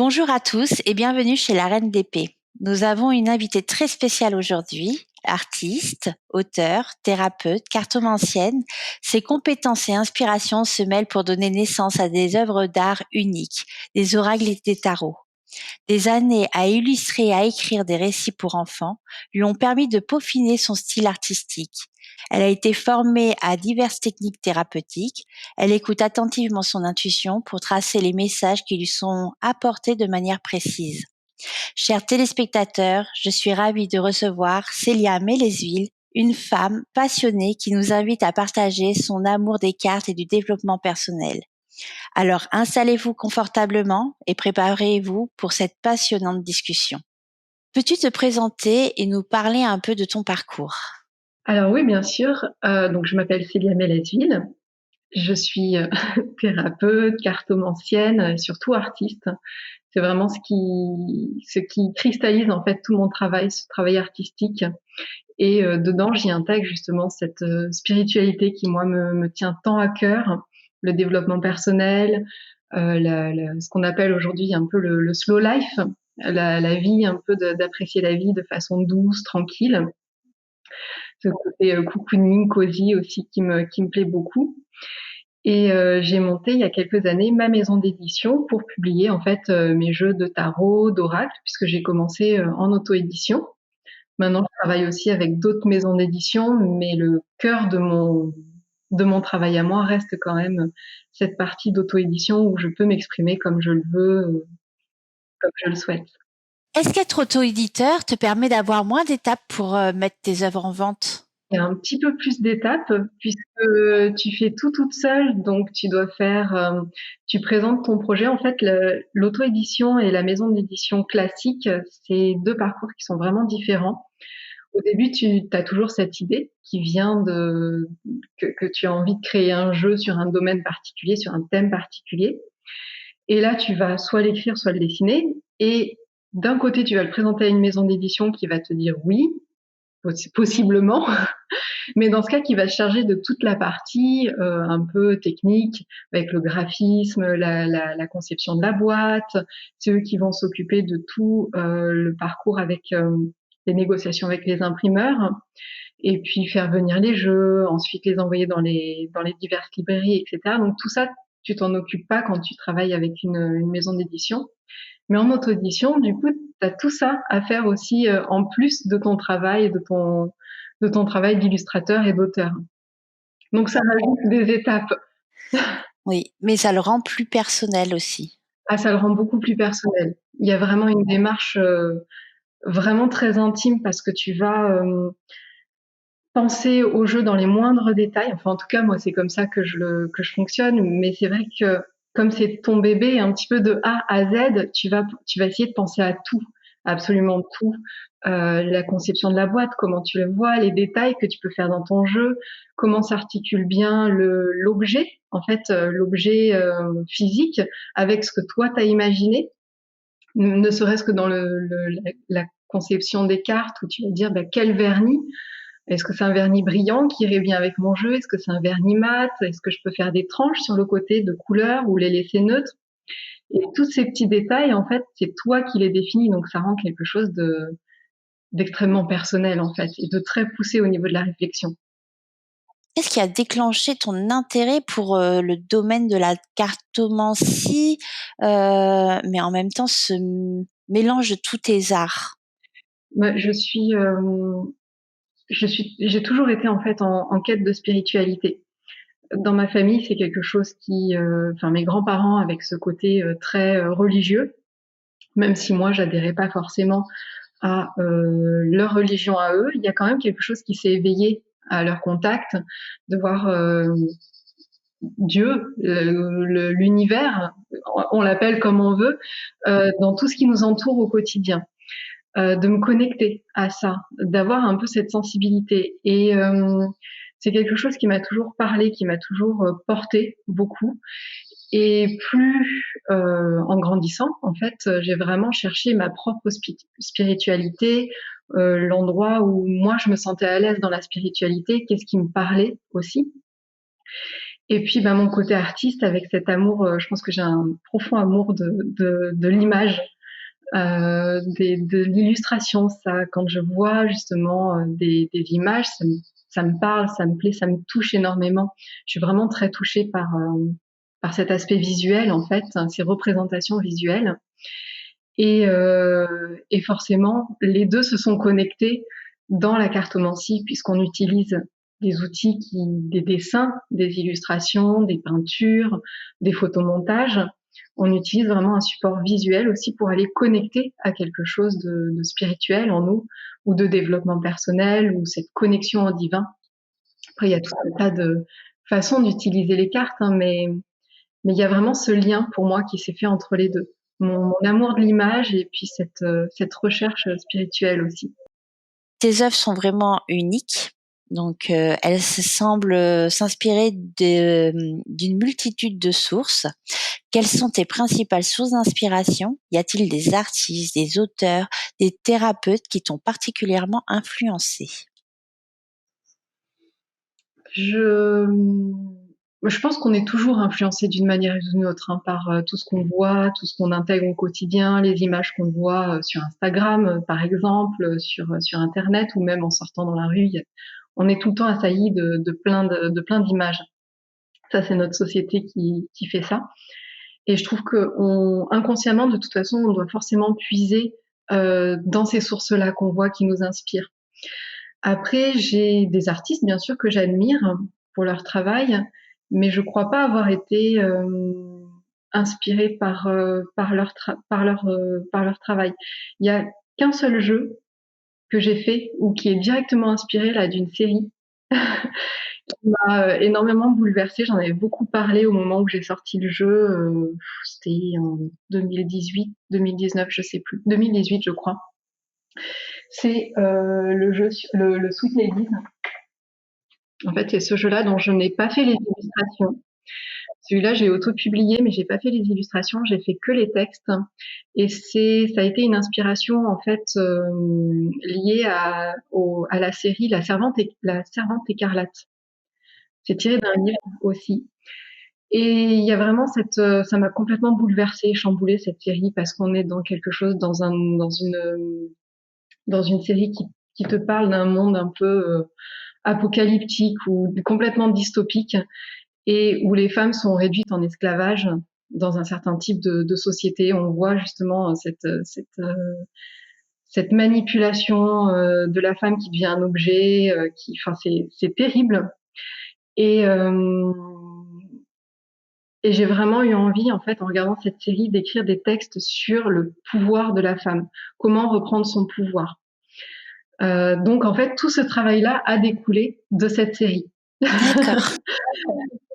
Bonjour à tous et bienvenue chez la Reine d'Épée. Nous avons une invitée très spéciale aujourd'hui, artiste, auteure, thérapeute, cartomancienne. Ses compétences et inspirations se mêlent pour donner naissance à des œuvres d'art uniques, des oracles et des tarots. Des années à illustrer et à écrire des récits pour enfants lui ont permis de peaufiner son style artistique. Elle a été formée à diverses techniques thérapeutiques. Elle écoute attentivement son intuition pour tracer les messages qui lui sont apportés de manière précise. Chers téléspectateurs, je suis ravie de recevoir Célia Mélesville, une femme passionnée qui nous invite à partager son amour des cartes et du développement personnel. Alors installez-vous confortablement et préparez-vous pour cette passionnante discussion. Peux-tu te présenter et nous parler un peu de ton parcours? Alors oui, bien sûr. Donc je m'appelle Célia Mélesville. Je suis thérapeute, cartomancienne, surtout artiste. C'est vraiment ce qui cristallise en fait tout mon travail, ce travail artistique. Et dedans, j'y intègre justement cette spiritualité qui moi me tient tant à cœur, le développement personnel, ce qu'on appelle aujourd'hui un peu le slow life, la vie un peu d'apprécier la vie de façon douce, tranquille. Ce côté cocooning, cosy aussi qui me plaît beaucoup. Et j'ai monté il y a quelques années ma maison d'édition pour publier en fait mes jeux de tarot, d'oracle, puisque j'ai commencé en auto-édition. Maintenant, je travaille aussi avec d'autres maisons d'édition, mais le cœur de mon travail à moi reste quand même cette partie d'auto-édition où je peux m'exprimer comme je le veux, comme je le souhaite. Est-ce qu'être auto-éditeur te permet d'avoir moins d'étapes pour mettre tes œuvres en vente? Il y a un petit peu plus d'étapes puisque tu fais tout toute seule, donc tu dois faire, tu présentes ton projet. En fait, l'auto-édition et la maison d'édition classique, c'est deux parcours qui sont vraiment différents. Au début, tu as toujours cette idée qui vient que tu as envie de créer un jeu sur un domaine particulier, sur un thème particulier. Et là, tu vas soit l'écrire, soit le dessiner. Et d'un côté, tu vas le présenter à une maison d'édition qui va te dire oui, possiblement. Mais dans ce cas, qui va se charger de toute la partie un peu technique, avec le graphisme, la conception de la boîte. C'est eux qui vont s'occuper de tout le parcours avec les négociations avec les imprimeurs, et puis faire venir les jeux, ensuite les envoyer dans les diverses librairies, etc. Donc tout ça, tu t'en occupes pas quand tu travailles avec une maison d'édition. Mais en auto-édition, du coup, tu as tout ça à faire aussi en plus de ton travail, de ton travail d'illustrateur et d'auteur. Donc ça rajoute des étapes. Oui, mais ça le rend plus personnel aussi. Ah, ça le rend beaucoup plus personnel. Il y a vraiment une démarche vraiment très intime parce que tu vas penser au jeu dans les moindres détails. Enfin, en tout cas, moi, c'est comme ça que je fonctionne. Mais c'est vrai que comme c'est ton bébé, un petit peu de A à Z, tu vas essayer de penser à tout, absolument tout. La conception de la boîte, comment tu le vois, les détails que tu peux faire dans ton jeu, comment s'articule bien l'objet, en fait, l'objet physique avec ce que toi t'as imaginé, ne serait-ce que dans la conception des cartes où tu vas dire bah, quel vernis. Est-ce que c'est un vernis brillant qui irait bien avec mon jeu? Est-ce que c'est un vernis mat? Est-ce que je peux faire des tranches sur le côté de couleur ou les laisser neutres? Et tous ces petits détails, en fait, c'est toi qui les définis, donc ça rend quelque chose d'extrêmement personnel, en fait, et de très poussé au niveau de la réflexion. Qu'est-ce qui a déclenché ton intérêt pour le domaine de la cartomancie, mais en même temps ce mélange de tous tes arts? Moi, j'ai toujours été en fait en quête de spiritualité. Dans ma famille, c'est quelque chose enfin mes grands-parents avec ce côté très religieux, même si moi j'adhérais pas forcément à leur religion à eux, il y a quand même quelque chose qui s'est éveillé à leur contact, de voir Dieu, l'univers, on l'appelle comme on veut, dans tout ce qui nous entoure au quotidien. De me connecter à ça, d'avoir un peu cette sensibilité. Et c'est quelque chose qui m'a toujours parlé, qui m'a toujours porté beaucoup. Et plus en grandissant, en fait, j'ai vraiment cherché ma propre spiritualité, l'endroit où moi je me sentais à l'aise dans la spiritualité, qu'est-ce qui me parlait aussi. Et puis, mon côté artiste avec cet amour, je pense que j'ai un profond amour de l'image, de l'illustration. Ça, quand je vois justement des images, ça me parle, ça me plaît, ça me touche énormément. Je suis vraiment très touchée par cet aspect visuel, en fait, hein, ces représentations visuelles. Et forcément, les deux se sont connectés dans la cartomancie puisqu'on utilise des outils des dessins, des illustrations, des peintures, des photomontages. On utilise vraiment un support visuel aussi pour aller connecter à quelque chose de spirituel en nous ou de développement personnel ou cette connexion au divin. Après, il y a tout un tas de façons d'utiliser les cartes, hein, mais il y a vraiment ce lien pour moi qui s'est fait entre les deux. Mon amour de l'image et puis cette recherche spirituelle aussi. Tes œuvres sont vraiment uniques, donc elles semblent s'inspirer d'une multitude de sources. Quelles sont tes principales sources d'inspiration? Y a-t-il des artistes, des auteurs, des thérapeutes qui t'ont particulièrement influencé? Je, je pense qu'on est toujours influencé d'une manière ou d'une autre, hein, par tout ce qu'on voit, tout ce qu'on intègre au quotidien, les images qu'on voit sur Instagram, par exemple, sur Internet ou même en sortant dans la rue. On est tout le temps assailli de plein d'images. Ça, c'est notre société qui fait ça. Et je trouve que inconsciemment, de toute façon, on doit forcément puiser dans ces sources-là qu'on voit qui nous inspirent. Après, j'ai des artistes, bien sûr, que j'admire pour leur travail, mais je crois pas avoir été inspirée par leur travail. Il y a qu'un seul jeu que j'ai fait ou qui est directement inspiré là d'une série qui m'a énormément bouleversée. J'en avais beaucoup parlé au moment où j'ai sorti le jeu. C'était en 2018, 2019, je sais plus. 2018, je crois. C'est le jeu, le Sweet Ladies. En fait, c'est ce jeu-là dont je n'ai pas fait les illustrations. Celui-là, j'ai auto-publié, mais j'ai pas fait les illustrations, j'ai fait que les textes. Et ça a été une inspiration, en fait, liée à la série La Servante écarlate. C'est tiré d'un livre aussi. Et il y a vraiment ça m'a complètement bouleversée, chamboulée cette série parce qu'on est dans quelque chose, dans une série qui te parle d'un monde un peu apocalyptique ou complètement dystopique et où les femmes sont réduites en esclavage dans un certain type de société. On voit justement cette manipulation de la femme qui devient un objet, enfin c'est terrible. Et euh, Et j'ai vraiment eu envie, en fait, en regardant cette série, d'écrire des textes sur le pouvoir de la femme, comment reprendre son pouvoir. Donc, en fait, tout ce travail-là a découlé de cette série. D'accord.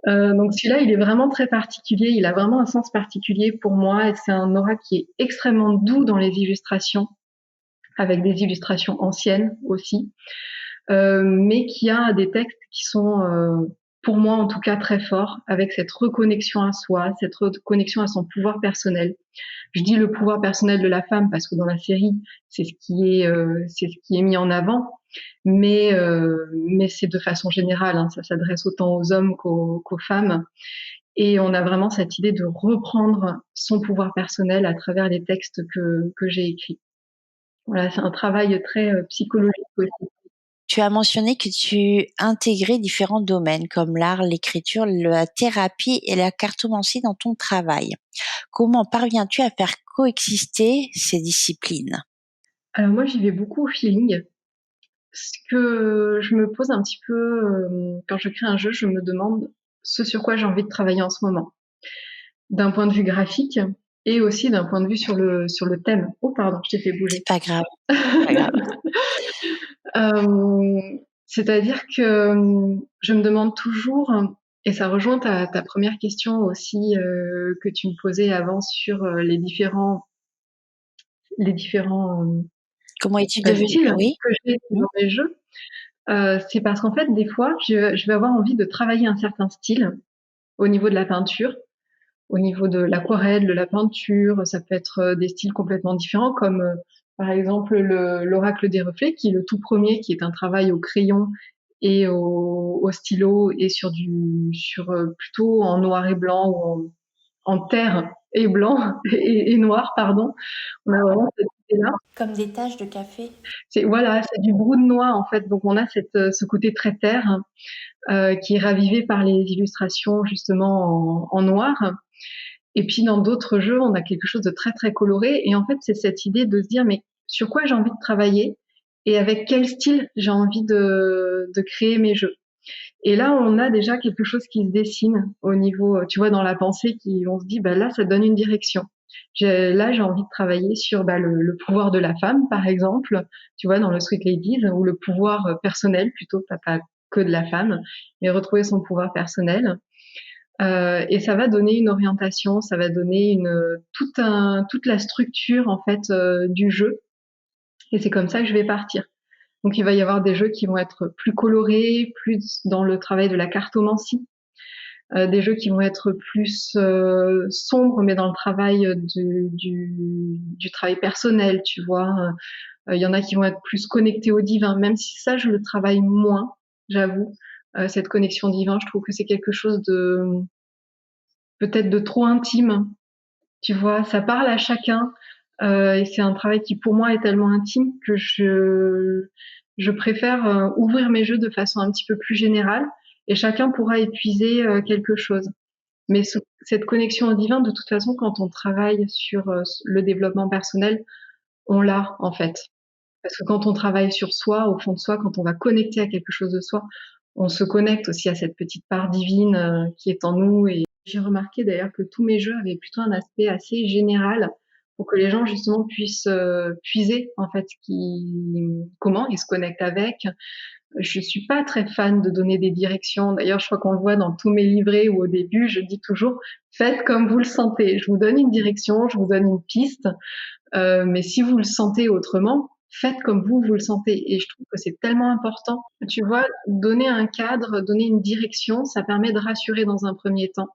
Donc, celui-là, il est vraiment très particulier. Il a vraiment un sens particulier pour moi. Et c'est un aura qui est extrêmement doux dans les illustrations, avec des illustrations anciennes aussi, mais qui a des textes qui sont pour moi en tout cas très forts, avec cette reconnexion à soi, cette reconnexion à son pouvoir personnel. Je dis le pouvoir personnel de la femme parce que dans la série, c'est ce qui est mis en avant, mais c'est de façon générale, hein, ça s'adresse autant aux hommes qu'aux femmes. Et on a vraiment cette idée de reprendre son pouvoir personnel à travers les textes que j'ai écrits. Voilà, c'est un travail très psychologique aussi. Tu as mentionné que tu intégrais différents domaines comme l'art, l'écriture, la thérapie et la cartomancie dans ton travail. Comment parviens-tu à faire coexister ces disciplines? Alors moi, j'y vais beaucoup au feeling. Ce que je me pose un petit peu quand je crée un jeu, je me demande ce sur quoi j'ai envie de travailler en ce moment, d'un point de vue graphique et aussi d'un point de vue sur le thème. Oh pardon, je t'ai fait bouger. C'est pas grave, c'est pas grave. Euh, C'est-à-dire que je me demande toujours, et ça rejoint ta première question aussi que tu me posais avant sur les différents Comment es-tu devenue? styles Oui. que j'ai Mmh. dans mes jeux. C'est parce qu'en fait, des fois, je vais avoir envie de travailler un certain style au niveau de la peinture, au niveau de l'aquarelle, de la peinture. Ça peut être des styles complètement différents, comme par exemple l'Oracle des reflets, qui est le tout premier, qui est un travail au crayon et au stylo et sur plutôt en noir et blanc ou en terre et blanc et noir, pardon. On a vraiment cette idée-là. Comme des taches de café. Voilà, c'est du brou de noix en fait. Donc on a ce côté très terre qui est ravivé par les illustrations justement en noir. Et puis dans d'autres jeux, on a quelque chose de très très coloré. Et en fait, c'est cette idée de se dire mais sur quoi j'ai envie de travailler et avec quel style j'ai envie de créer mes jeux. Et là, on a déjà quelque chose qui se dessine au niveau, tu vois, dans la pensée, on se dit, bah là, ça donne une direction. Là, j'ai envie de travailler sur le pouvoir de la femme, par exemple, tu vois, dans le Sweet Ladies, ou le pouvoir personnel, plutôt, pas que de la femme, mais retrouver son pouvoir personnel. Et ça va donner une orientation, ça va donner toute la structure, en fait, du jeu. Et c'est comme ça que je vais partir. Donc il va y avoir des jeux qui vont être plus colorés, plus dans le travail de la cartomancie, des jeux qui vont être plus sombres, mais dans le travail du travail personnel, tu vois. Il y en a qui vont être plus connectés au divin, même si ça je le travaille moins, j'avoue. Cette connexion divin, je trouve que c'est quelque chose de peut-être de trop intime, tu vois. Ça parle à chacun. Et c'est un travail qui pour moi est tellement intime que je préfère ouvrir mes jeux de façon un petit peu plus générale et chacun pourra épuiser quelque chose. Mais cette connexion au divin, de toute façon, quand on travaille sur le développement personnel, on l'a en fait. Parce que quand on travaille sur soi, au fond de soi, quand on va connecter à quelque chose de soi, on se connecte aussi à cette petite part divine qui est en nous. Et j'ai remarqué d'ailleurs que tous mes jeux avaient plutôt un aspect assez général pour que les gens justement puissent puiser en fait comment ils se connectent avec. Je suis pas très fan de donner des directions. D'ailleurs, je crois qu'on le voit dans tous mes livrets où au début, je dis toujours faites comme vous le sentez. Je vous donne une direction, je vous donne une piste, mais si vous le sentez autrement, faites comme vous le sentez. Et je trouve que c'est tellement important. Tu vois, donner un cadre, donner une direction, ça permet de rassurer dans un premier temps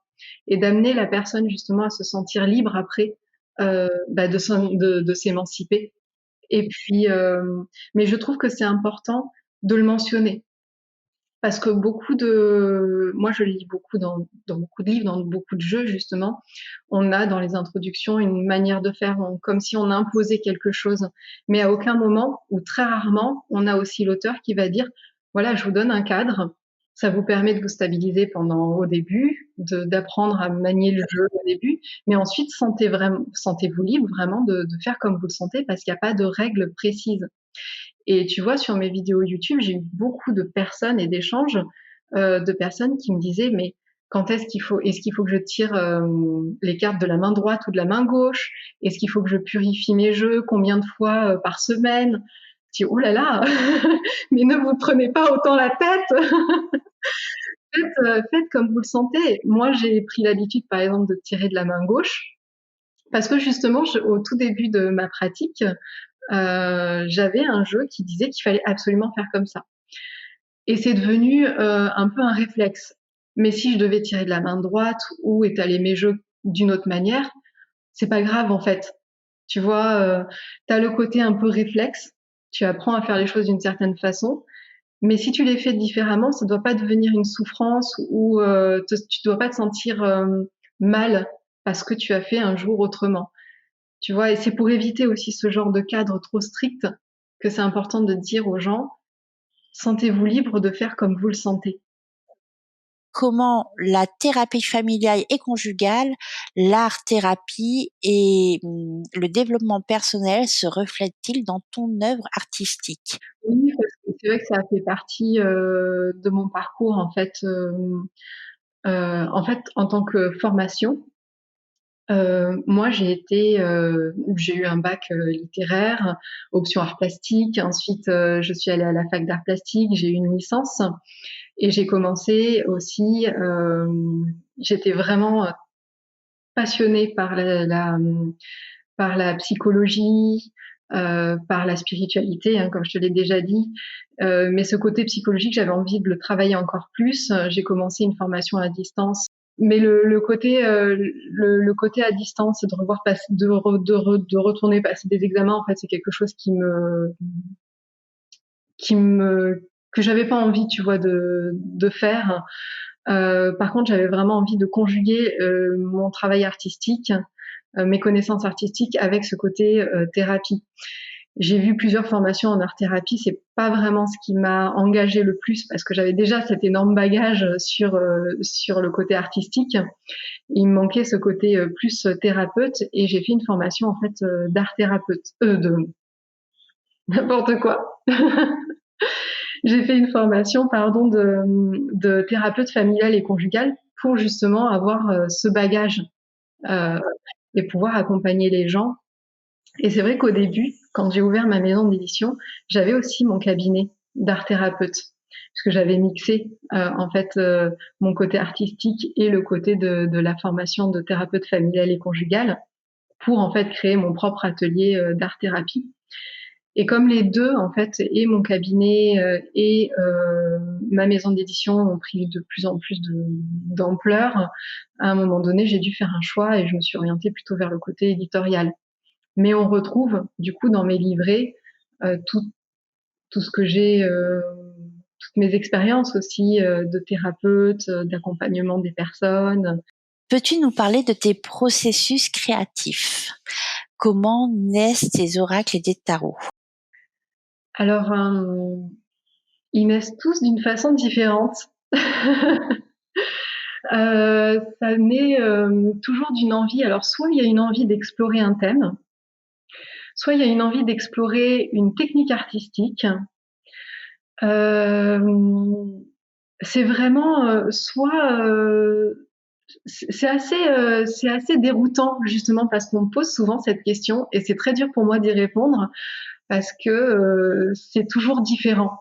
et d'amener la personne justement à se sentir libre après de s'émanciper. Et puis, mais je trouve que c'est important de le mentionner. Parce que moi je lis beaucoup dans beaucoup de livres, dans beaucoup de jeux justement, on a dans les introductions une manière de faire comme si on imposait quelque chose. Mais à aucun moment, ou très rarement, on a aussi l'auteur qui va dire, voilà, je vous donne un cadre, ça vous permet de vous stabiliser au début, d'apprendre à manier le jeu au début, mais ensuite sentez-vous libre vraiment de faire comme vous le sentez parce qu'il n'y a pas de règles précises. Et tu vois, sur mes vidéos YouTube, j'ai eu beaucoup de personnes et d'échanges de personnes qui me disaient, mais est-ce qu'il faut que je tire les cartes de la main droite ou de la main gauche? Est-ce qu'il faut que je purifie mes jeux? Combien de fois par semaine? Je dis, oh là là, mais ne vous prenez pas autant la tête. Faites comme vous le sentez. Moi, j'ai pris l'habitude, par exemple, de tirer de la main gauche parce que justement, au tout début de ma pratique, j'avais un jeu qui disait qu'il fallait absolument faire comme ça. Et c'est devenu un peu un réflexe. Mais si je devais tirer de la main droite ou étaler mes jeux d'une autre manière, c'est pas grave en fait. Tu vois, t'as le côté un peu réflexe. Tu apprends à faire les choses d'une certaine façon. Mais si tu les fais différemment, ça doit pas devenir une souffrance ou tu dois pas te sentir mal parce que tu as fait un jour autrement. Tu vois, et c'est pour éviter aussi ce genre de cadre trop strict que c'est important de dire aux gens, sentez-vous libre de faire comme vous le sentez. Comment la thérapie familiale et conjugale, l'art-thérapie et le développement personnel se reflètent-ils dans ton œuvre artistique? Oui, parce que c'est vrai que ça a fait partie de mon parcours en fait, en tant que formation. Moi, j'ai eu un bac littéraire, option art plastique. Ensuite, je suis allée à la fac d'art plastique. J'ai eu une licence et j'ai commencé aussi. J'étais vraiment passionnée par la psychologie, par la spiritualité, hein, comme je te l'ai déjà dit. Mais ce côté psychologique, j'avais envie de le travailler encore plus. J'ai commencé une formation à distance. Mais le côté à distance, de revoir passer, de retourner passer des examens, en fait, c'est quelque chose qui me que j'avais pas envie, tu vois, de faire. Par contre, j'avais vraiment envie de conjuguer mon travail artistique, mes connaissances artistiques avec ce côté thérapie. J'ai vu plusieurs formations en art-thérapie, c'est pas vraiment ce qui m'a engagé le plus parce que j'avais déjà cet énorme bagage sur le côté artistique. Il me manquait ce côté plus thérapeute et j'ai fait une formation en fait d'art thérapeute, de n'importe quoi. J'ai fait une formation, pardon, de thérapeute familial et conjugal pour justement avoir ce bagage euh, et pouvoir accompagner les gens. Et c'est vrai qu'au début, quand j'ai ouvert ma maison d'édition, j'avais aussi mon cabinet d'art thérapeute, parce que j'avais mixé en fait mon côté artistique et le côté de la formation de thérapeute familial et conjugal pour en fait créer mon propre atelier d'art thérapie. Et comme les deux, en fait, et mon cabinet et ma maison d'édition ont pris de plus en plus d'ampleur, à un moment donné, j'ai dû faire un choix et je me suis orientée plutôt vers le côté éditorial. Mais on retrouve, du coup, dans mes livrets, tout ce que j'ai, toutes mes expériences aussi de thérapeute, d'accompagnement des personnes. Peux-tu nous parler de tes processus créatifs? Comment naissent tes oracles et des tarots? Alors, ils naissent tous d'une façon différente. Ça naît toujours d'une envie. Alors, soit il y a une envie d'explorer un thème, soit il y a une envie d'explorer une technique artistique. Euh, c'est vraiment soit c'est assez déroutant justement parce qu'on me pose souvent cette question et c'est très dur pour moi d'y répondre parce que c'est toujours différent.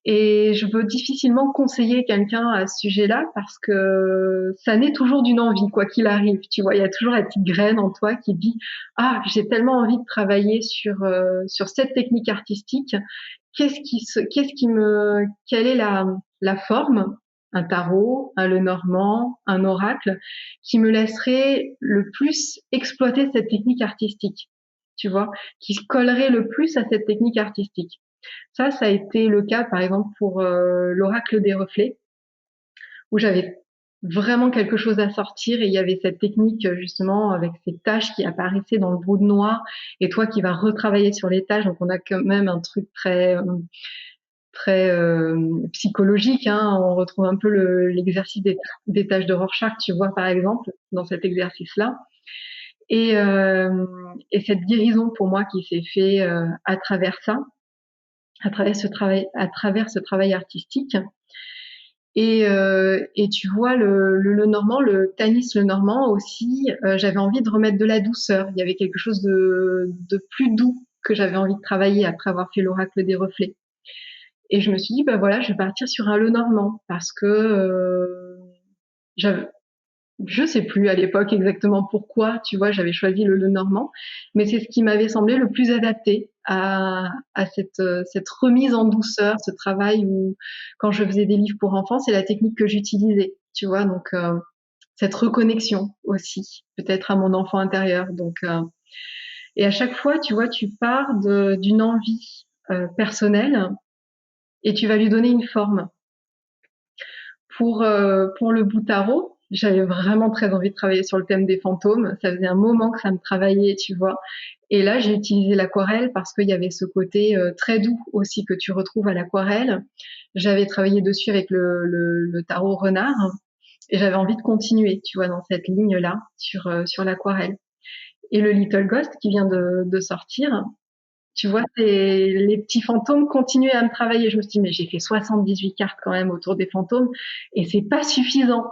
Et je veux difficilement conseiller quelqu'un à ce sujet-là parce que ça naît toujours d'une envie, quoi qu'il arrive. Tu vois, il y a toujours la petite graine en toi qui dit ah j'ai tellement envie de travailler sur cette technique artistique. Quelle est la forme, un tarot, un Lenormand, un oracle, qui me laisserait le plus exploiter cette technique artistique. Tu vois, qui collerait le plus à cette technique artistique. Ça a été le cas, par exemple, pour l'oracle des reflets, où j'avais vraiment quelque chose à sortir et il y avait cette technique justement avec ces taches qui apparaissaient dans le brou de noir et toi qui vas retravailler sur les taches. Donc on a quand même un truc très psychologique. Hein. On retrouve un peu l'exercice des tâches de Rorschach, tu vois, par exemple, dans cet exercice-là. Et, euh, et cette guérison pour moi qui s'est fait à travers ça, à travers ce travail artistique. Et tu vois le Normand, le Tanis le Normand aussi, j'avais envie de remettre de la douceur. Il y avait quelque chose de plus doux que j'avais envie de travailler après avoir fait l'oracle des reflets. Et je me suis dit, bah voilà, je vais partir sur un Lenormand parce que j'avais, je sais plus à l'époque exactement pourquoi, tu vois, j'avais choisi le Lenormand, mais c'est ce qui m'avait semblé le plus adapté à cette remise en douceur, ce travail où, quand je faisais des livres pour enfants, c'est la technique que j'utilisais, tu vois, donc cette reconnexion aussi, peut-être à mon enfant intérieur. Donc, et à chaque fois, tu vois, tu pars d'une envie personnelle et tu vas lui donner une forme. Pour le Boutaro, j'avais vraiment très envie de travailler sur le thème des fantômes. Ça faisait un moment que ça me travaillait, tu vois. Et là, j'ai utilisé l'aquarelle parce qu'il y avait ce côté très doux aussi que tu retrouves à l'aquarelle. J'avais travaillé dessus avec le tarot renard et j'avais envie de continuer, tu vois, dans cette ligne-là sur l'aquarelle. Et le Little Ghost qui vient de sortir, tu vois, les petits fantômes continuaient à me travailler. Je me suis dit, mais j'ai fait 78 cartes quand même autour des fantômes et c'est pas suffisant.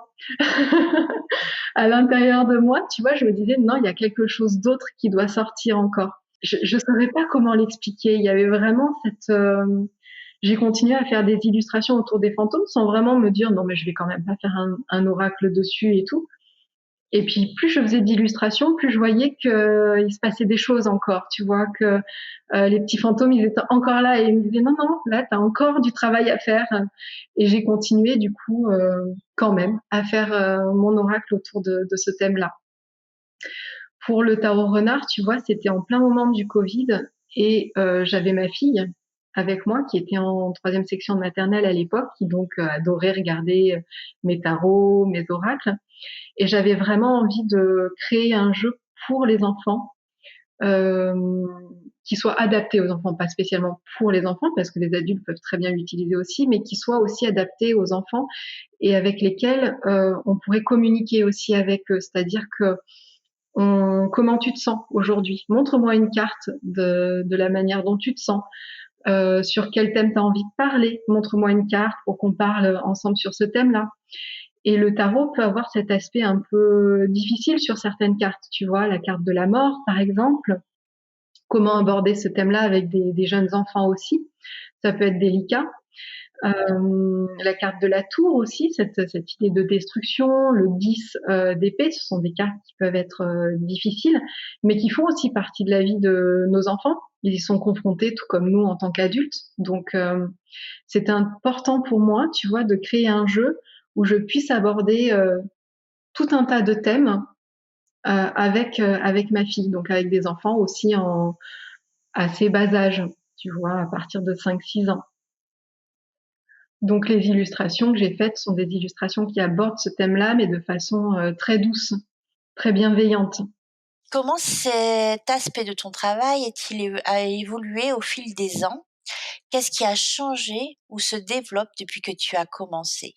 À l'intérieur de moi, tu vois, je me disais, non, il y a quelque chose d'autre qui doit sortir encore. Je savais pas comment l'expliquer. Il y avait vraiment j'ai continué à faire des illustrations autour des fantômes sans vraiment me dire, non, mais je vais quand même pas faire un oracle dessus et tout. Et puis plus je faisais d'illustrations, plus je voyais qu'il se passait des choses encore. Tu vois que les petits fantômes, ils étaient encore là et ils me disaient non, non, là, tu as encore du travail à faire. Et j'ai continué du coup quand même à faire mon oracle autour de ce thème-là. Pour le tarot renard, tu vois, c'était en plein moment du Covid et j'avais ma fille avec moi, qui était en troisième section de maternelle à l'époque, qui donc adorait regarder mes tarots, mes oracles. Et j'avais vraiment envie de créer un jeu pour les enfants, euh, qui soit adapté aux enfants, pas spécialement pour les enfants, parce que les adultes peuvent très bien l'utiliser aussi, mais qui soit aussi adapté aux enfants et avec lesquels on pourrait communiquer aussi avec eux. C'est-à-dire que comment tu te sens aujourd'hui? Montre-moi une carte de la manière dont tu te sens. Sur quel thème tu as envie de parler? Montre-moi une carte pour qu'on parle ensemble sur ce thème-là. Et le tarot peut avoir cet aspect un peu difficile sur certaines cartes, tu vois, la carte de la mort, par exemple. Comment aborder ce thème-là avec des jeunes enfants aussi? Ça peut être délicat. La carte de la tour aussi, cette idée de destruction, le 10 d'épée, ce sont des cartes qui peuvent être difficiles, mais qui font aussi partie de la vie de nos enfants. Ils y sont confrontés tout comme nous en tant qu'adultes. Donc c'est important pour moi, tu vois, de créer un jeu où je puisse aborder tout un tas de thèmes avec ma fille, donc avec des enfants aussi en assez bas âge, tu vois, à partir de 5-6 ans. Donc les illustrations que j'ai faites sont des illustrations qui abordent ce thème-là, mais de façon très douce, très bienveillante. Comment cet aspect de ton travail a évolué au fil des ans? Qu'est-ce qui a changé ou se développe depuis que tu as commencé?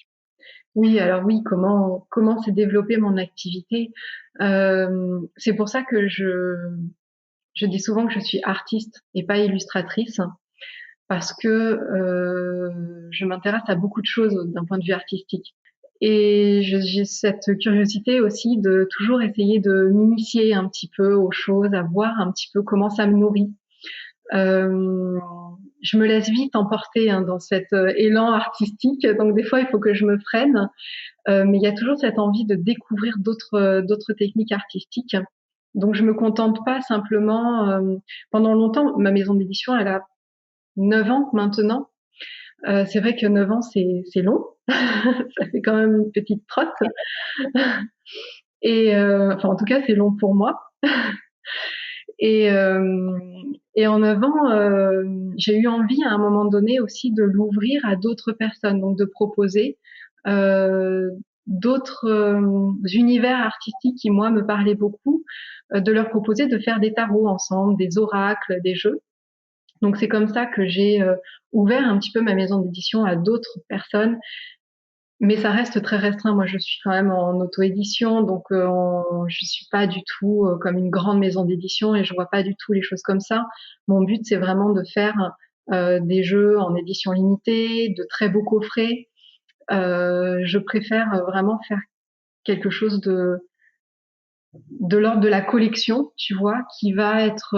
Oui, alors oui, comment s'est développée mon activité? C'est pour ça que je dis souvent que je suis artiste et pas illustratrice, parce que je m'intéresse à beaucoup de choses d'un point de vue artistique. Et j'ai cette curiosité aussi de toujours essayer de m'initier un petit peu aux choses, à voir un petit peu comment ça me nourrit. Euh, je me laisse vite emporter dans cet élan artistique, donc des fois il faut que je me freine, mais il y a toujours cette envie de découvrir d'autres techniques artistiques. Donc je me contente pas simplement. Pendant longtemps, ma maison d'édition, elle a 9 ans maintenant. C'est vrai que 9 ans, c'est long. Ça fait quand même une petite trotte. Et enfin, en tout cas, c'est long pour moi. Et, euh, et en 9 ans, j'ai eu envie à un moment donné aussi de l'ouvrir à d'autres personnes, donc de proposer euh, d'autres univers artistiques qui, moi, me parlaient beaucoup, de leur proposer de faire des tarots ensemble, des oracles, des jeux. Donc c'est comme ça que j'ai ouvert un petit peu ma maison d'édition à d'autres personnes, mais ça reste très restreint. Moi, je suis quand même en auto-édition, donc je suis pas du tout comme une grande maison d'édition et je vois pas du tout les choses comme ça. Mon but, c'est vraiment de faire des jeux en édition limitée, de très beaux coffrets. Je préfère vraiment faire quelque chose de l'ordre de la collection, tu vois, qui va être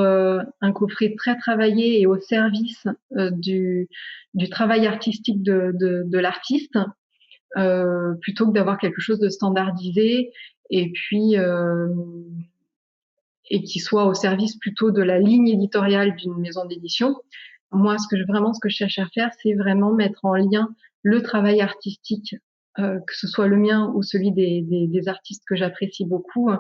un coffret très travaillé et au service du travail artistique de l'artiste, plutôt que d'avoir quelque chose de standardisé et puis et qui soit au service plutôt de la ligne éditoriale d'une maison d'édition. Moi, ce que je cherche à faire, c'est vraiment mettre en lien le travail artistique, que ce soit le mien ou celui des artistes que j'apprécie beaucoup,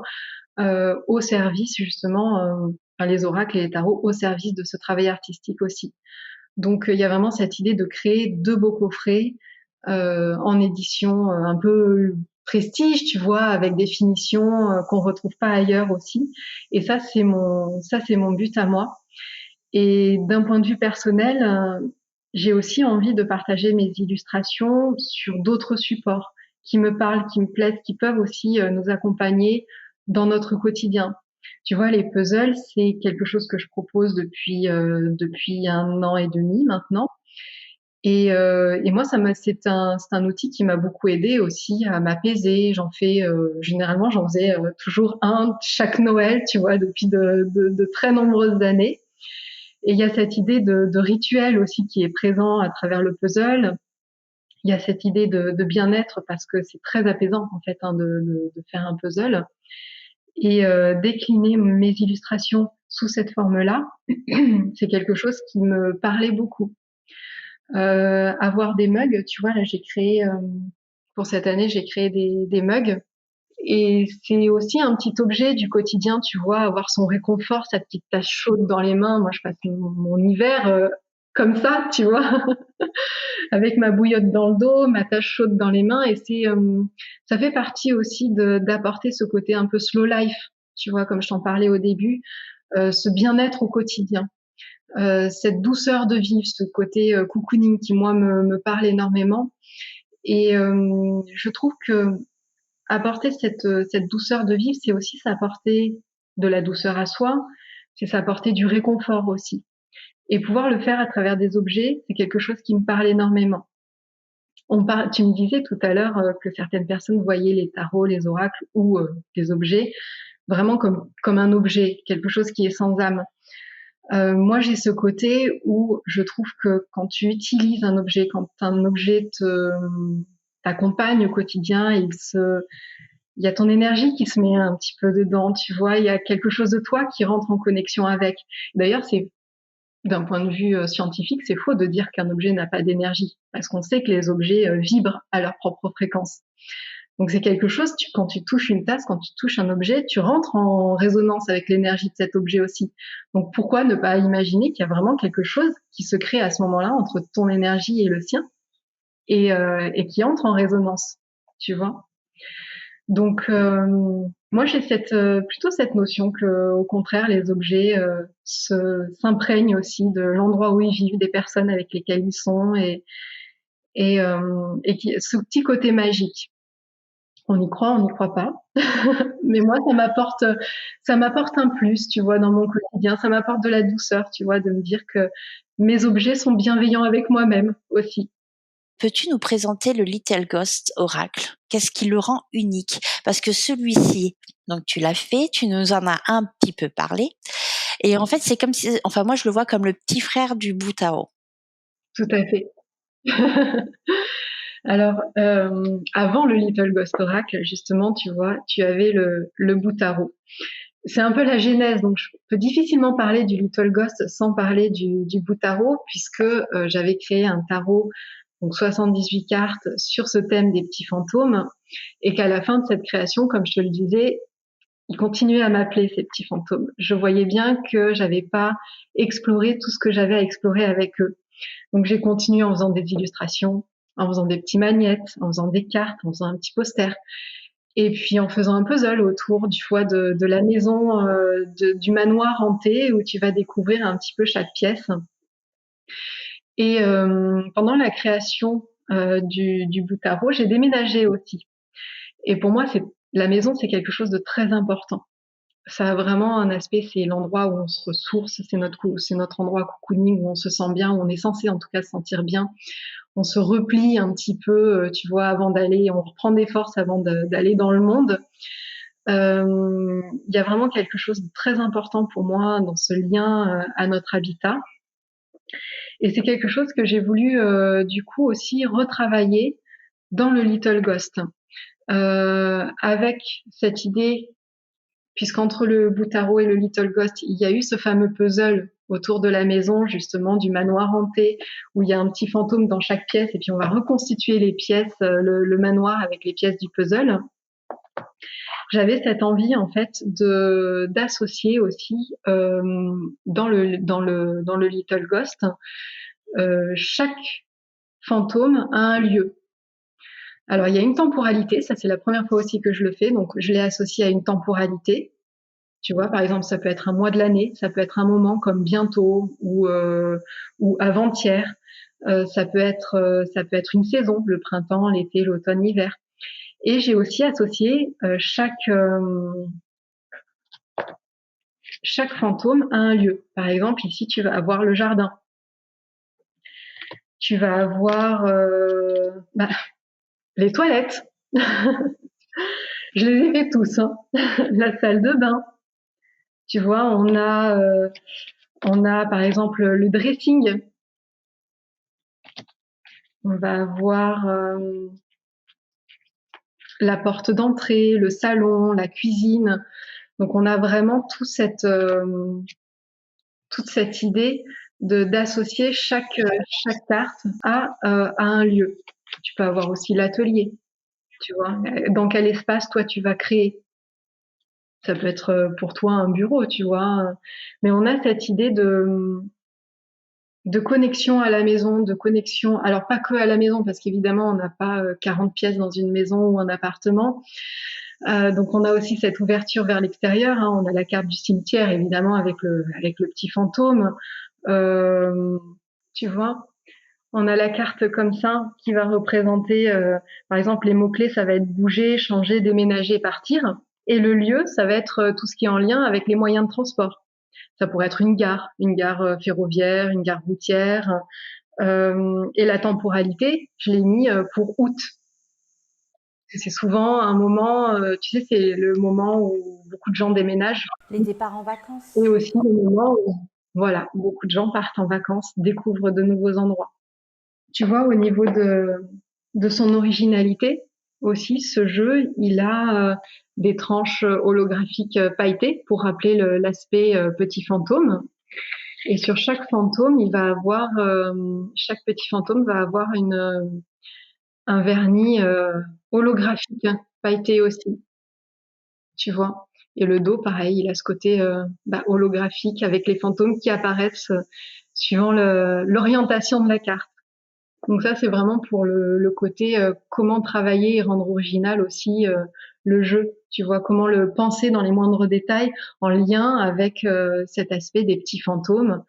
au service justement, enfin, les oracles et les tarots au service de ce travail artistique aussi. Donc il y a vraiment cette idée de créer deux beaux coffrets en édition un peu prestige, tu vois, avec des finitions qu'on retrouve pas ailleurs aussi. Et ça c'est mon but à moi. Et d'un point de vue personnel, j'ai aussi envie de partager mes illustrations sur d'autres supports qui me parlent, qui me plaisent, qui peuvent aussi nous accompagner dans notre quotidien. Tu vois, les puzzles, c'est quelque chose que je propose depuis 1 an et demi maintenant. Et moi, c'est un outil qui m'a beaucoup aidé aussi à m'apaiser. J'en fais généralement, j'en faisais toujours un chaque Noël, tu vois, depuis de très nombreuses années. Et il y a cette idée de rituel aussi qui est présent à travers le puzzle. Il y a cette idée de bien-être parce que c'est très apaisant en fait de faire un puzzle. Et décliner mes illustrations sous cette forme-là, c'est quelque chose qui me parlait beaucoup. Avoir des mugs, tu vois, là j'ai créé pour cette année, j'ai créé des mugs. Et c'est aussi un petit objet du quotidien, tu vois, avoir son réconfort, sa petite tasse chaude dans les mains. Moi, je passe mon hiver comme ça, tu vois, avec ma bouillotte dans le dos, ma tasse chaude dans les mains. Et ça fait partie aussi d'apporter ce côté un peu slow life, tu vois, comme je t'en parlais au début, ce bien-être au quotidien, cette douceur de vivre, ce côté cocooning qui moi me parle énormément. Et je trouve que apporter cette douceur de vivre, c'est aussi s'apporter de la douceur à soi, c'est s'apporter du réconfort aussi. Et pouvoir le faire à travers des objets, c'est quelque chose qui me parle énormément. Tu me disais tout à l'heure que certaines personnes voyaient les tarots, les oracles ou les objets vraiment comme un objet, quelque chose qui est sans âme. Moi, j'ai ce côté où je trouve que quand tu utilises un objet, quand un objet t'accompagne au quotidien, il y a ton énergie qui se met un petit peu dedans, tu vois, il y a quelque chose de toi qui rentre en connexion avec. D'ailleurs, c'est d'un point de vue scientifique, c'est faux de dire qu'un objet n'a pas d'énergie, parce qu'on sait que les objets vibrent à leur propre fréquence. Donc c'est quelque chose, quand tu touches une tasse, quand tu touches un objet, tu rentres en résonance avec l'énergie de cet objet aussi. Donc pourquoi ne pas imaginer qu'il y a vraiment quelque chose qui se crée à ce moment-là entre ton énergie et le sien et qui entre en résonance, tu vois. Donc moi j'ai plutôt cette notion que au contraire les objets s'imprègnent aussi de l'endroit où ils vivent, des personnes avec lesquelles ils sont et ce petit côté magique. On y croit, on n'y croit pas. Mais moi, ça m'apporte un plus, tu vois, dans mon quotidien. Ça m'apporte de la douceur, tu vois, de me dire que mes objets sont bienveillants avec moi-même aussi. Peux-tu nous présenter le Little Ghost Oracle? Qu'est-ce qui le rend unique? Parce que celui-ci, donc tu l'as fait, tu nous en as un petit peu parlé. Et en fait, c'est comme si, enfin, moi, je le vois comme le petit frère du Butao. Tout à fait. Alors, avant le Little Ghost Oracle, justement, tu vois, tu avais le Butaro. C'est un peu la genèse, donc je peux difficilement parler du Little Ghost sans parler du Butaro, puisque j'avais créé un tarot, donc 78 cartes, sur ce thème des petits fantômes, et qu'à la fin de cette création, comme je te le disais, ils continuaient à m'appeler ces petits fantômes. Je voyais bien que j'avais pas exploré tout ce que j'avais à explorer avec eux. Donc j'ai continué en faisant des illustrations, en faisant des petits magnettes, en faisant des cartes, en faisant un petit poster. Et puis en faisant un puzzle autour du fois de la maison, du manoir hanté où tu vas découvrir un petit peu chaque pièce. Et pendant la création du Boutaro, j'ai déménagé aussi. Et pour moi, la maison, c'est quelque chose de très important. Ça a vraiment un aspect, c'est l'endroit où on se ressource, c'est notre endroit cocooning où on se sent bien, où on est censé en tout cas se sentir bien. On se replie un petit peu, tu vois, avant d'aller, on reprend des forces avant d'aller dans le monde. Il y a vraiment quelque chose de très important pour moi dans ce lien à notre habitat. Et c'est quelque chose que j'ai voulu du coup aussi retravailler dans le Little Ghost. Avec cette idée, puisqu'entre le Boutaro et le Little Ghost, il y a eu ce fameux puzzle autour de la maison, justement, du manoir hanté, où il y a un petit fantôme dans chaque pièce, et puis on va reconstituer les pièces, le manoir avec les pièces du puzzle. J'avais cette envie en fait d'associer aussi dans le Little Ghost chaque fantôme a un lieu. Alors il y a une temporalité, ça c'est la première fois aussi que je le fais, donc je l'ai associé à une temporalité. Tu vois, par exemple, ça peut être un mois de l'année, ça peut être un moment comme bientôt ou avant-hier. Ça peut être une saison, le printemps, l'été, l'automne, l'hiver. Et j'ai aussi associé chaque fantôme a un lieu. Par exemple, ici, tu vas avoir le jardin. Tu vas avoir les toilettes. Je les ai fait tous. Hein. La salle de bain. Tu vois, on a par exemple le dressing. On va avoir la porte d'entrée, le salon, la cuisine. Donc on a vraiment toute cette idée d'associer chaque carte à un lieu. Tu peux avoir aussi l'atelier, tu vois. Dans quel espace toi tu vas créer? Ça peut être pour toi un bureau, tu vois. Mais on a cette idée de connexion à la maison, de connexion, alors pas que à la maison, parce qu'évidemment, on n'a pas 40 pièces dans une maison ou un appartement. Donc on a aussi cette ouverture vers l'extérieur, hein. On a la carte du cimetière, évidemment, avec le petit fantôme. Euh, Tu vois, on a la carte comme ça qui va représenter, par exemple, les mots-clés, ça va être bouger, changer, déménager, partir. Et le lieu, ça va être tout ce qui est en lien avec les moyens de transport. Ça pourrait être une gare ferroviaire, une gare routière. Et la temporalité, je l'ai mis pour août. C'est souvent un moment, tu sais, c'est le moment où beaucoup de gens déménagent Les départs en vacances. et aussi le moment où, voilà, beaucoup de gens partent en vacances, découvrent de nouveaux endroits. Tu vois, au niveau de son originalité aussi, ce jeu, il a des tranches holographiques pailletées pour rappeler l'aspect petit fantôme. Et sur chaque fantôme, chaque petit fantôme va avoir un vernis holographique pailleté aussi, tu vois. Et le dos, pareil, il a ce côté holographique avec les fantômes qui apparaissent suivant l'orientation de la carte. Donc ça, c'est vraiment pour le côté comment travailler et rendre original aussi le jeu. Tu vois, comment le penser dans les moindres détails en lien avec cet aspect des petits fantômes.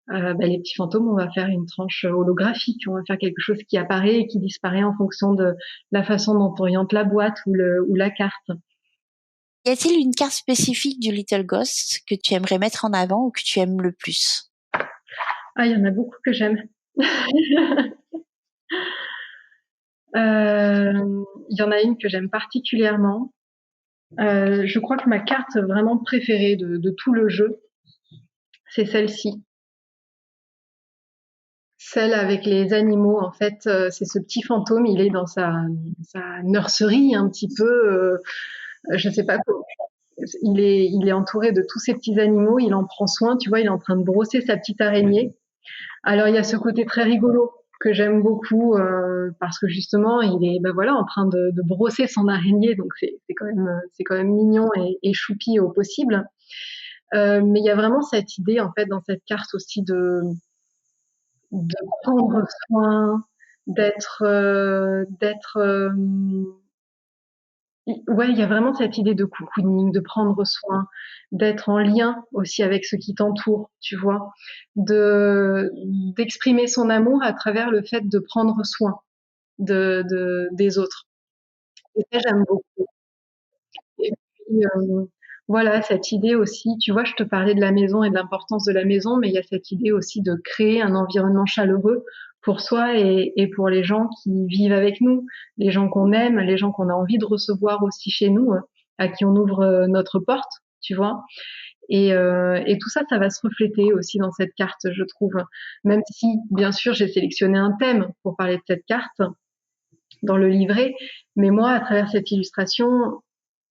Les petits fantômes, on va faire une tranche holographique, on va faire quelque chose qui apparaît et qui disparaît en fonction de la façon dont on oriente la boîte ou la carte. Y a-t-il une carte spécifique du Little Ghost que tu aimerais mettre en avant ou que tu aimes le plus? Ah, il y en a beaucoup que j'aime. Il y en a une que j'aime particulièrement. Je crois que ma carte vraiment préférée de tout le jeu, c'est celle-ci. Celle avec les animaux, en fait, c'est ce petit fantôme, il est dans sa nurserie un petit peu, je sais pas quoi. Il est entouré de tous ces petits animaux, il en prend soin, tu vois, il est en train de brosser sa petite araignée. Alors il y a ce côté très rigolo que j'aime beaucoup parce que justement il est voilà en train de brosser son araignée, donc c'est quand même mignon et choupi au possible. Mais il y a vraiment cette idée en fait dans cette carte aussi de prendre soin, d'être ouais, il y a vraiment cette idée de cocooning, de prendre soin, d'être en lien aussi avec ce qui t'entoure, tu vois, de d'exprimer son amour à travers le fait de prendre soin des autres. Et ça, j'aime beaucoup. Et puis, voilà, cette idée aussi, tu vois, je te parlais de la maison et de l'importance de la maison, mais il y a cette idée aussi de créer un environnement chaleureux pour soi et pour les gens qui vivent avec nous, les gens qu'on aime, les gens qu'on a envie de recevoir aussi chez nous, à qui on ouvre notre porte, tu vois. Et tout ça, ça va se refléter aussi dans cette carte, je trouve. Même si, bien sûr, j'ai sélectionné un thème pour parler de cette carte dans le livret, mais moi, à travers cette illustration,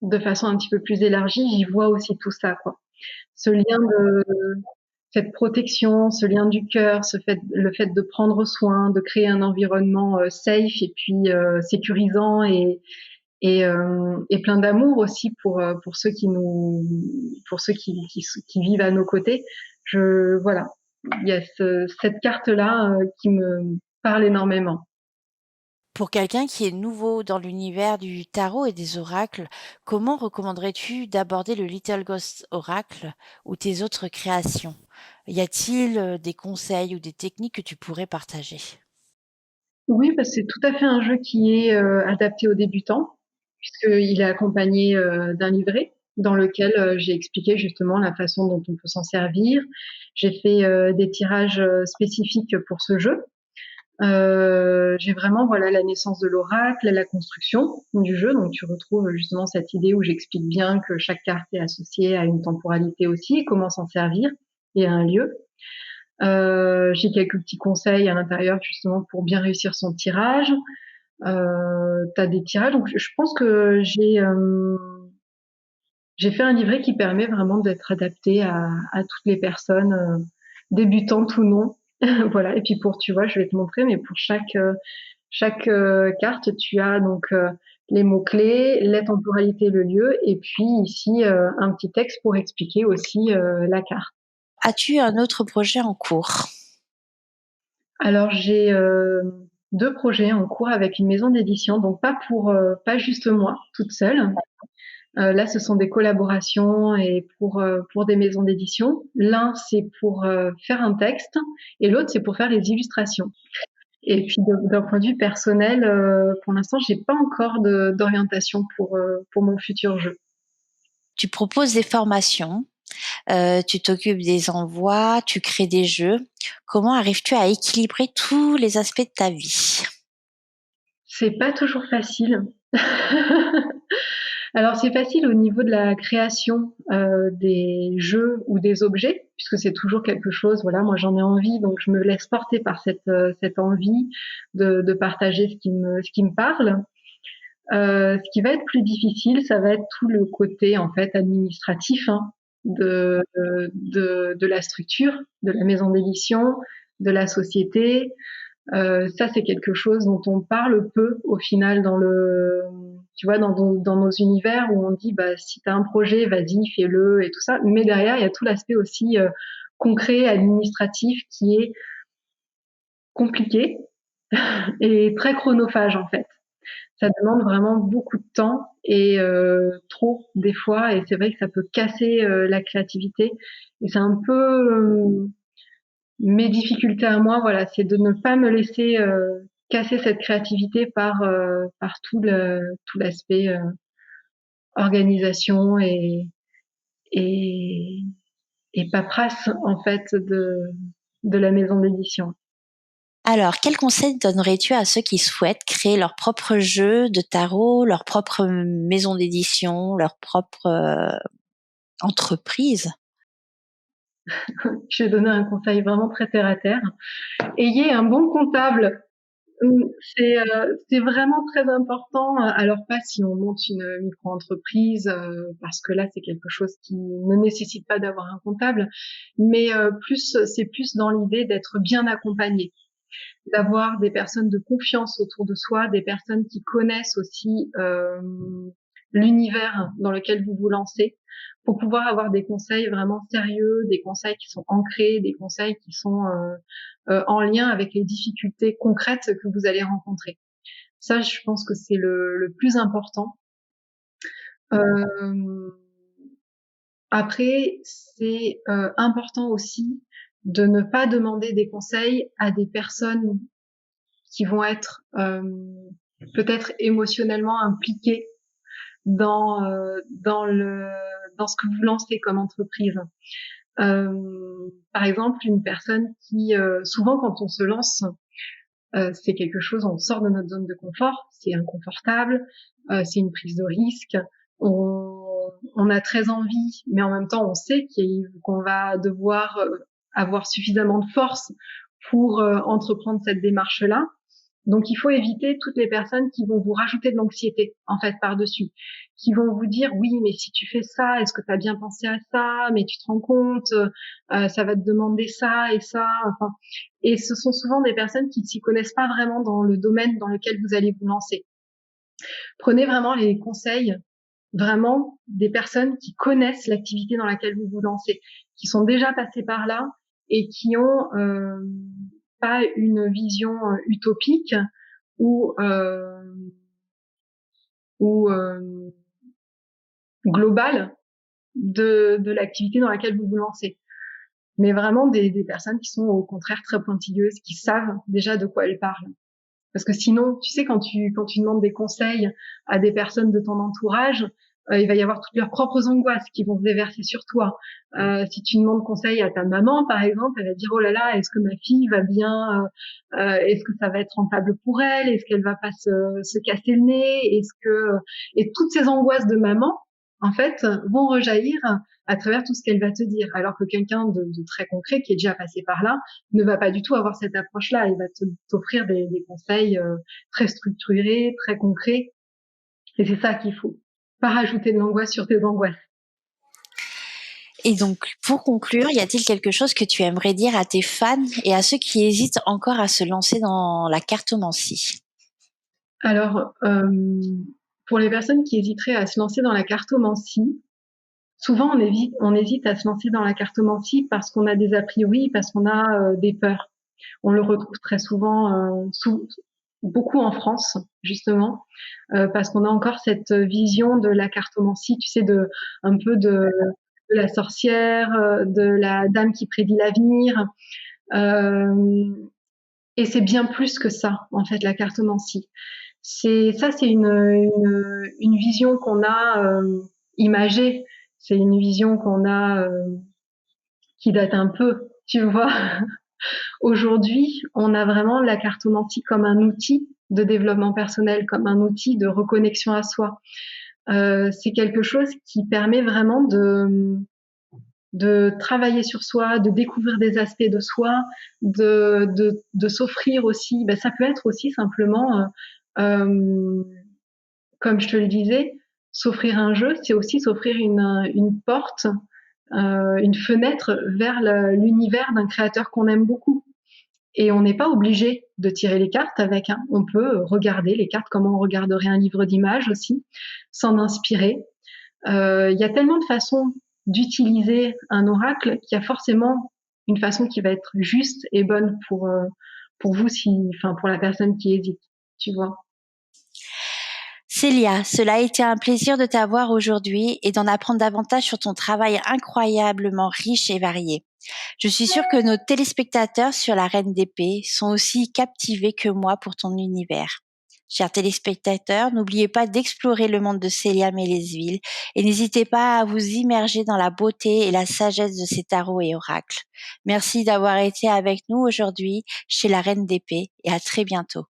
de façon un petit peu plus élargie, j'y vois aussi tout ça, quoi. Ce lien de cette protection, ce lien du cœur, le fait de prendre soin, de créer un environnement safe et puis sécurisant et plein d'amour aussi pour ceux qui vivent à nos côtés. Voilà, il y a cette carte là qui me parle énormément. Pour quelqu'un qui est nouveau dans l'univers du tarot et des oracles, comment recommanderais-tu d'aborder le Little Ghost Oracle ou tes autres créations? Y a-t-il des conseils ou des techniques que tu pourrais partager? Oui, parce que c'est tout à fait un jeu qui est adapté aux débutants, puisqu'il est accompagné d'un livret dans lequel j'ai expliqué justement la façon dont on peut s'en servir. J'ai fait des tirages spécifiques pour ce jeu. J'ai vraiment voilà la naissance de l'oracle, la construction du jeu. Donc tu retrouves justement cette idée où j'explique bien que chaque carte est associée à une temporalité aussi, comment s'en servir et à un lieu. J'ai quelques petits conseils à l'intérieur justement pour bien réussir son tirage. T'as des tirages, donc je pense que j'ai fait un livret qui permet vraiment d'être adapté à toutes les personnes, débutantes ou non. Voilà. Et puis tu vois, je vais te montrer, mais pour chaque carte, tu as donc les mots-clés, la temporalité, le lieu, et puis ici un petit texte pour expliquer aussi la carte. As-tu un autre projet en cours? Alors j'ai 2 projets en cours avec une maison d'édition, donc pas juste moi, toute seule. Là, ce sont des collaborations et pour des maisons d'édition. L'un, c'est pour faire un texte et l'autre, c'est pour faire les illustrations. Et puis d'un point de vue personnel, pour l'instant, j'ai pas encore d'orientation pour mon futur jeu. Tu proposes des formations, tu t'occupes des envois, tu crées des jeux. Comment arrives-tu à équilibrer tous les aspects de ta vie? C'est pas toujours facile. Alors c'est facile au niveau de la création des jeux ou des objets, puisque c'est toujours quelque chose. Voilà, moi j'en ai envie, donc je me laisse porter par cette envie de partager ce qui me parle. Ce qui va être plus difficile, ça va être tout le côté en fait administratif hein, de la structure, de la maison d'édition, de la société. Ça, c'est quelque chose dont on parle peu au final tu vois, dans nos univers où on dit, bah, si t'as un projet, vas-y, fais-le et tout ça. Mais derrière, il y a tout l'aspect aussi concret, administratif, qui est compliqué et très chronophage en fait. Ça demande vraiment beaucoup de temps et trop des fois. Et c'est vrai que ça peut casser la créativité. Et c'est un peu mes difficultés à moi, voilà, c'est de ne pas me laisser casser cette créativité par tout l'aspect organisation et et paperasse en fait de la maison d'édition. Alors, quels conseils donnerais-tu à ceux qui souhaitent créer leur propre jeu de tarot, leur propre maison d'édition, leur propre entreprise? Je vais donner un conseil vraiment très terre à terre. Ayez un bon comptable. C'est vraiment très important. Alors pas si on monte une micro-entreprise, parce que là c'est quelque chose qui ne nécessite pas d'avoir un comptable, mais c'est plus dans l'idée d'être bien accompagné, d'avoir des personnes de confiance autour de soi, des personnes qui connaissent aussi l'univers dans lequel vous vous lancez, pour pouvoir avoir des conseils vraiment sérieux, des conseils qui sont ancrés, des conseils qui sont en lien avec les difficultés concrètes que vous allez rencontrer. Ça, je pense que c'est le plus important. Euh, Après, c'est important aussi de ne pas demander des conseils à des personnes qui vont être peut-être émotionnellement impliquées dans ce que vous lancez comme entreprise. Par exemple, une personne qui souvent quand on se lance, c'est quelque chose, on sort de notre zone de confort, c'est inconfortable, c'est une prise de risque, on a très envie, mais en même temps on sait qu'on va devoir avoir suffisamment de force pour entreprendre cette démarche-là. Donc il faut éviter toutes les personnes qui vont vous rajouter de l'anxiété en fait par-dessus, qui vont vous dire oui mais si tu fais ça, est-ce que tu as bien pensé à ça, mais tu te rends compte, ça va te demander ça et ça, enfin, et ce sont souvent des personnes qui ne s'y connaissent pas vraiment dans le domaine dans lequel vous allez vous lancer. Prenez vraiment les conseils vraiment des personnes qui connaissent l'activité dans laquelle vous vous lancez, qui sont déjà passées par là et qui ont pas une vision utopique ou ou globale de l'activité dans laquelle vous vous lancez, mais vraiment des personnes qui sont au contraire très pointilleuses, qui savent déjà de quoi elles parlent. Parce que sinon, tu sais, quand tu demandes des conseils à des personnes de ton entourage, il va y avoir toutes leurs propres angoisses qui vont se déverser sur toi. Si tu demandes conseil à ta maman, par exemple, elle va dire oh là là, est-ce que ma fille va bien, est-ce que ça va être rentable pour elle, est-ce qu'elle va pas se casser le nez, et toutes ces angoisses de maman, en fait, vont rejaillir à travers tout ce qu'elle va te dire. Alors que quelqu'un de très concret qui est déjà passé par là ne va pas du tout avoir cette approche-là. Il va t'offrir des conseils très structurés, très concrets. Et c'est ça qu'il faut. Pas rajouter de l'angoisse sur tes angoisses. Et donc, pour conclure, y a-t-il quelque chose que tu aimerais dire à tes fans et à ceux qui hésitent encore à se lancer dans la cartomancie? Alors, pour les personnes qui hésiteraient à se lancer dans la cartomancie, souvent on hésite à se lancer dans la cartomancie parce qu'on a des a priori, parce qu'on a des peurs. On le retrouve très souvent, beaucoup en France, justement, parce qu'on a encore cette vision de la cartomancie, tu sais, un peu de la sorcière, de la dame qui prédit l'avenir. Euh, et c'est bien plus que ça, en fait, la cartomancie. C'est une vision qu'on a imagée. C'est une vision qu'on a qui date un peu, tu vois. Aujourd'hui, on a vraiment la cartomancie comme un outil de développement personnel, comme un outil de reconnexion à soi. C'est quelque chose qui permet vraiment de travailler sur soi, de découvrir des aspects de soi, de s'offrir aussi. Ben, ça peut être aussi simplement, euh, comme je te le disais, s'offrir un jeu, c'est aussi s'offrir une porte, une fenêtre vers l'univers d'un créateur qu'on aime beaucoup. Et on n'est pas obligé de tirer les cartes avec. Hein. On peut regarder les cartes comme on regarderait un livre d'images aussi, s'en inspirer. Il y a tellement de façons d'utiliser un oracle qu'il y a forcément une façon qui va être juste et bonne pour vous, enfin pour la personne qui hésite, tu vois. Célia, cela a été un plaisir de t'avoir aujourd'hui et d'en apprendre davantage sur ton travail incroyablement riche et varié. Je suis sûre que nos téléspectateurs sur la Reine d'Épée sont aussi captivés que moi pour ton univers. Chers téléspectateurs, n'oubliez pas d'explorer le monde de Célia Mélesville et n'hésitez pas à vous immerger dans la beauté et la sagesse de ces tarots et oracles. Merci d'avoir été avec nous aujourd'hui chez la Reine d'Épée et à très bientôt.